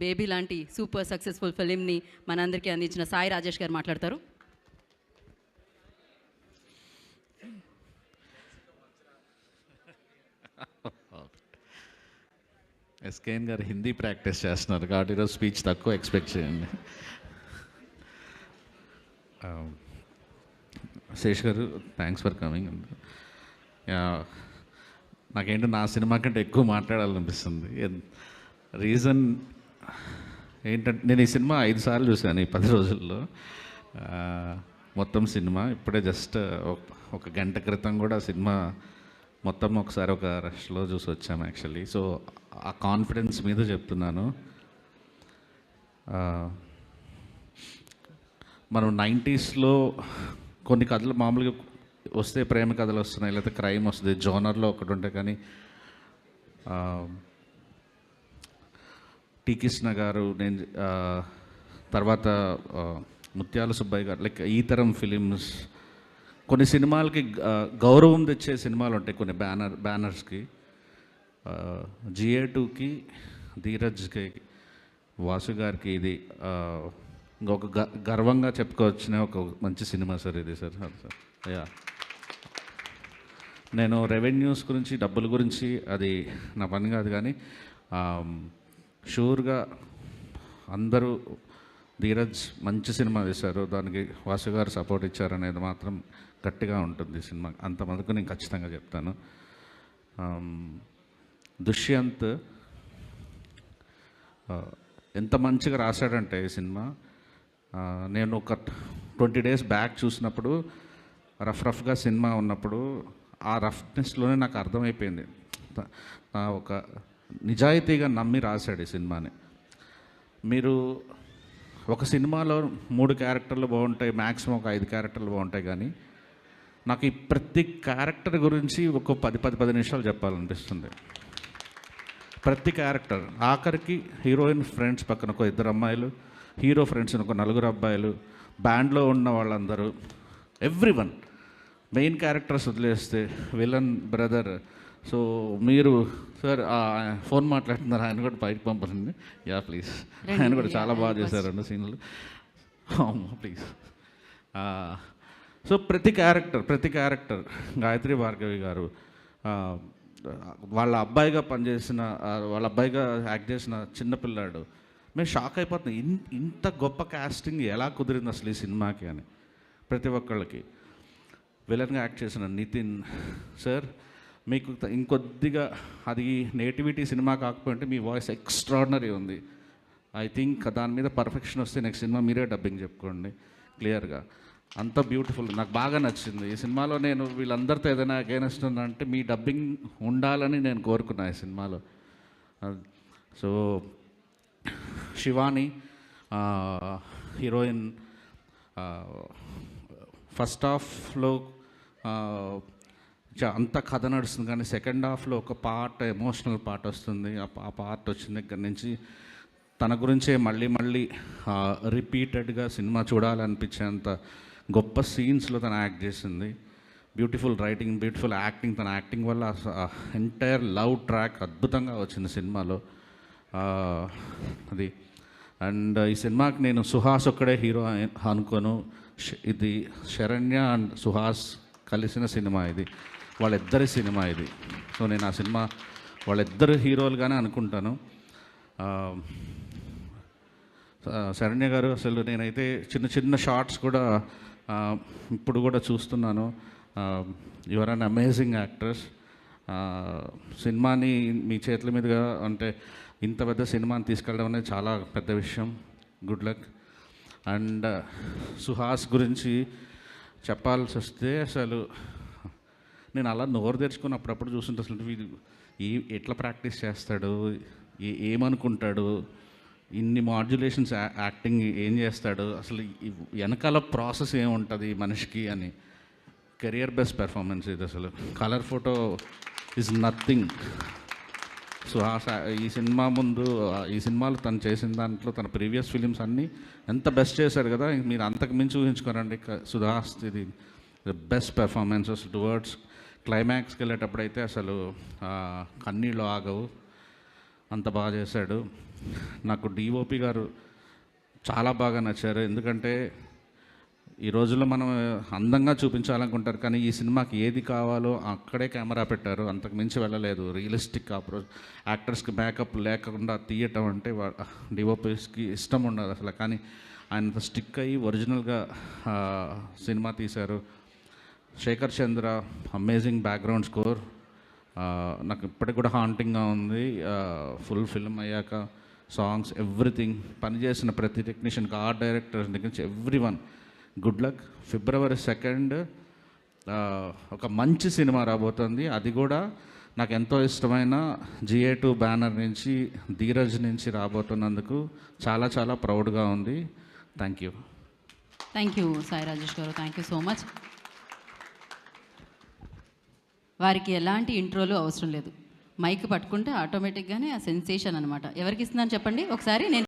Baby లాంటి super successful ఫిలింని మనందరికీ అందించిన సాయి రాజేష్ గారు మాట్లాడతారు. ఎస్కేఎన్ గారు హిందీ ప్రాక్టీస్ చేస్తున్నారు కాబట్టి ఈరోజు స్పీచ్ తక్కువ ఎక్స్పెక్ట్ చేయండి. శేష్ గారు థ్యాంక్స్ ఫర్ కమింగ్. నాకేంటో నా సినిమా కంటే ఎక్కువ మాట్లాడాలనిపిస్తుంది. రీజన్ ఏంటంటే నేను ఈ సినిమా 5 సార్లు చూశాను ఈ 10 రోజుల్లో. మొత్తం సినిమా ఇప్పుడే జస్ట్ ఒక గంట క్రితం కూడా సినిమా మొత్తం ఒకసారి ఒక రష్లో చూసి వచ్చాము యాక్చువల్లీ. సో ఆ కాన్ఫిడెన్స్ మీద చెప్తున్నాను. మనం 90స్లో కొన్ని కథలు మామూలుగా వస్తే ప్రేమ కథలు వస్తున్నాయి, లేకపోతే క్రైమ్ వస్తుంది, జోనర్లో ఒకటి ఉంటాయి. కానీ టి కృష్ణ గారు, నేను తర్వాత ముత్యాల సుబ్బయ్య గారు, లైక్ ఈ తరం ఫిలిమ్స్ కొన్ని సినిమాలకి గౌరవం తెచ్చే సినిమాలు ఉంటాయి, కొన్ని బ్యానర్స్కి. GA2కి, ధీరజ్కి, వాసు గారికి ఇది ఇంకొక గర్వంగా చెప్పుకోవచ్చిన ఒక మంచి సినిమా సార్ ఇది సార్. యా, నేను రెవెన్యూస్ గురించి, డబ్బుల గురించి అది నా పని కాదు. కానీ షూర్గా అందరూ ధీరజ్ మంచి సినిమా తీశారు, దానికి వాసు గారు సపోర్ట్ ఇచ్చారనేది మాత్రం గట్టిగా ఉంటుంది సినిమా. అంతమందికి నేను ఖచ్చితంగా చెప్తాను. దుష్యంత్ ఎంత మంచిగా రాశాడంటే ఈ సినిమా. నేను ఒక 20 days బ్యాక్ చూసినప్పుడు రఫ్గా సినిమా ఉన్నప్పుడు ఆ రఫ్నెస్లోనే నాకు అర్థమైపోయింది ఒక నిజాయితీగా నమ్మి రాశాడు ఈ సినిమాని. మీరు ఒక సినిమాలో 3 క్యారెక్టర్లు బాగుంటాయి, మ్యాక్సిమం ఒక 5 క్యారెక్టర్లు బాగుంటాయి. కానీ నాకు ఈ ప్రతి క్యారెక్టర్ గురించి ఒక 10 నిమిషాలు చెప్పాలనిపిస్తుంది. ప్రతి క్యారెక్టర్, ఆఖరికి హీరోయిన్ ఫ్రెండ్స్ పక్కన ఒక 2 అమ్మాయిలు, హీరో ఫ్రెండ్స్ ఒక 4 అబ్బాయిలు, బ్యాండ్లో ఉన్న వాళ్ళందరూ, ఎవ్రీవన్, మెయిన్ క్యారెక్టర్స్ వదిలేస్తే విలన్ బ్రదర్. సో మీరు సార్ ఫోన్ మాట్లాడుతున్నారు, ఆయన కూడా బయటకు పంపండి. యా ప్లీజ్, ఆయన కూడా చాలా బాగా చేశారండి సీన్లు, ప్లీజ్. సో ప్రతి క్యారెక్టర్ గాయత్రి భార్గవి గారు వాళ్ళ అబ్బాయిగా పనిచేసిన, వాళ్ళ అబ్బాయిగా యాక్ట్ చేసిన చిన్నపిల్లాడు, మేము షాక్ అయిపోతున్నాం. ఇంత గొప్ప కాస్టింగ్ ఎలా కుదిరింది అసలు ఈ సినిమాకి అని. ప్రతి ఒక్కళ్ళకి విలన్గా యాక్ట్ చేసిన నితిన్ సార్, మీకు ఇంకొద్దిగా అది నేటివిటీ సినిమా కాకపోతే మీ వాయిస్ ఎక్స్ట్రాడినరీ ఉంది. ఐ థింక్ దాని మీద పర్ఫెక్షన్ వస్తే నెక్స్ట్ సినిమా మీరే డబ్బింగ్ చెప్పుకోండి క్లియర్గా. అంత బ్యూటిఫుల్, నాకు బాగా నచ్చింది ఈ సినిమాలో. నేను వీళ్ళందరితో ఏదైనా అగైనెస్ట్ ఉందంటే మీ డబ్బింగ్ ఉండాలని నేను కోరుకున్నా ఈ సినిమాలో. సో శివాని హీరోయిన్, ఫస్ట్ హాఫ్లో అంత కథ నడుస్తుంది, కానీ సెకండ్ హాఫ్లో ఒక పార్ట్, ఎమోషనల్ పార్ట్ వస్తుంది. ఆ పార్ట్ వచ్చిన దగ్గర నుంచి తన గురించే మళ్ళీ రిపీటెడ్గా సినిమా చూడాలనిపించేంత గొప్ప సీన్స్లో తను యాక్ట్ చేసింది. Beautiful writing, beautiful acting. తన యాక్టింగ్ వల్ల ఎంటైర్ లవ్ ట్రాక్ అద్భుతంగా వచ్చింది సినిమాలో అది. అండ్ ఈ సినిమాకి నేను సుహాస్ ఒక్కడే హీరో అనుకోను, ఇది శరణ్య అండ్ సుహాస్ కలిసిన సినిమా ఇది, వాళ్ళిద్దరి సినిమా ఇది. సో నేను ఆ సినిమా వాళ్ళిద్దరు హీరోలుగానే అనుకుంటాను. శరణ్య గారు అసలు నేనైతే చిన్న షార్ట్స్ కూడా ఇప్పుడు కూడా చూస్తున్నాను. Your an amazing actress. సినిమాని మీ చేతుల మీదుగా అంటే ఇంత పెద్ద సినిమాని తీసుకెళ్ళడం అనేది చాలా పెద్ద విషయం. Good luck. అండ్ సుహాస్ గురించి చెప్పాల్సి వస్తే అసలు నేను అలా నోరు తెరుచుకొని అప్పుడప్పుడు చూస్తుంటే అసలు ఎట్లా ప్రాక్టీస్ చేస్తాడు, ఏమనుకుంటాడు, ఇన్ని మాడ్యులేషన్స్ యాక్టింగ్ ఏం చేస్తాడు, అసలు వెనకాల ప్రాసెస్ ఏముంటుంది మనిషికి అని. కెరియర్ బెస్ట్ పెర్ఫార్మెన్స్ ఇది అసలు. Colour photo is nothing. Suhas ఈ సినిమాలో తను చేసిన దాంట్లో తన ప్రీవియస్ ఫిలిమ్స్ అన్నీ ఎంత బెస్ట్ చేశాడు కదా, మీరు అంతకు మించి ఊహించుకోరండి. సుహాస్ ఇది బెస్ట్ పెర్ఫార్మెన్సెస్. టువర్డ్స్ క్లైమాక్స్కి వెళ్ళేటప్పుడైతే అసలు కన్నీళ్ళు ఆగవు, అంత బాగా చేశాడు. నాకు డిఓపి గారు చాలా బాగా నచ్చారు. ఎందుకంటే ఈ రోజుల్లో మనం అందంగా చూపించాలనుకుంటారు, కానీ ఈ సినిమాకి ఏది కావాలో అక్కడే కెమెరా పెట్టారు. అంతకు మించి వెళ్ళలేదు. రియలిస్టిక్ అప్రోచ్, యాక్టర్స్కి మేకప్ లేకుండా తీయటం అంటే డిఓపిస్కి ఇష్టం ఉండదు అసలు. కానీ ఆయన స్టిక్ అయ్యి ఒరిజినల్గా సినిమా తీశారు. శేఖర్ చంద్ర అమేజింగ్ బ్యాక్గ్రౌండ్ స్కోర్, నాకు ఇప్పటికి కూడా హాంటింగ్గా ఉంది. ఫుల్ ఫిల్మ్ అయ్యాక సాంగ్స్ ఎవ్రీథింగ్, పనిచేసిన ప్రతి టెక్నీషియన్కి, ఆర్ట్ డైరెక్టర్స్ దగ్గర నుంచి ఎవ్రీవన్ గుడ్ లక్. February 2 ఒక మంచి సినిమా రాబోతుంది. అది కూడా నాకు ఎంతో ఇష్టమైన GA2 బ్యానర్ నుంచి, ధీరజ్ నుంచి రాబోతున్నందుకు చాలా చాలా ప్రౌడ్గా ఉంది. Thank you. Thank you Sai Rajesh గారు, థ్యాంక్ యూ సో మచ్. వారికి ఎలాంటి ఇంట్రోలు అవసరం లేదు. మైక్ పట్టుకుంటే ఆటోమేటిక్గానే ఆ సెన్సేషన్ అనమాట. ఎవరికి ఇస్తున్నాను చెప్పండి ఒకసారి. నేను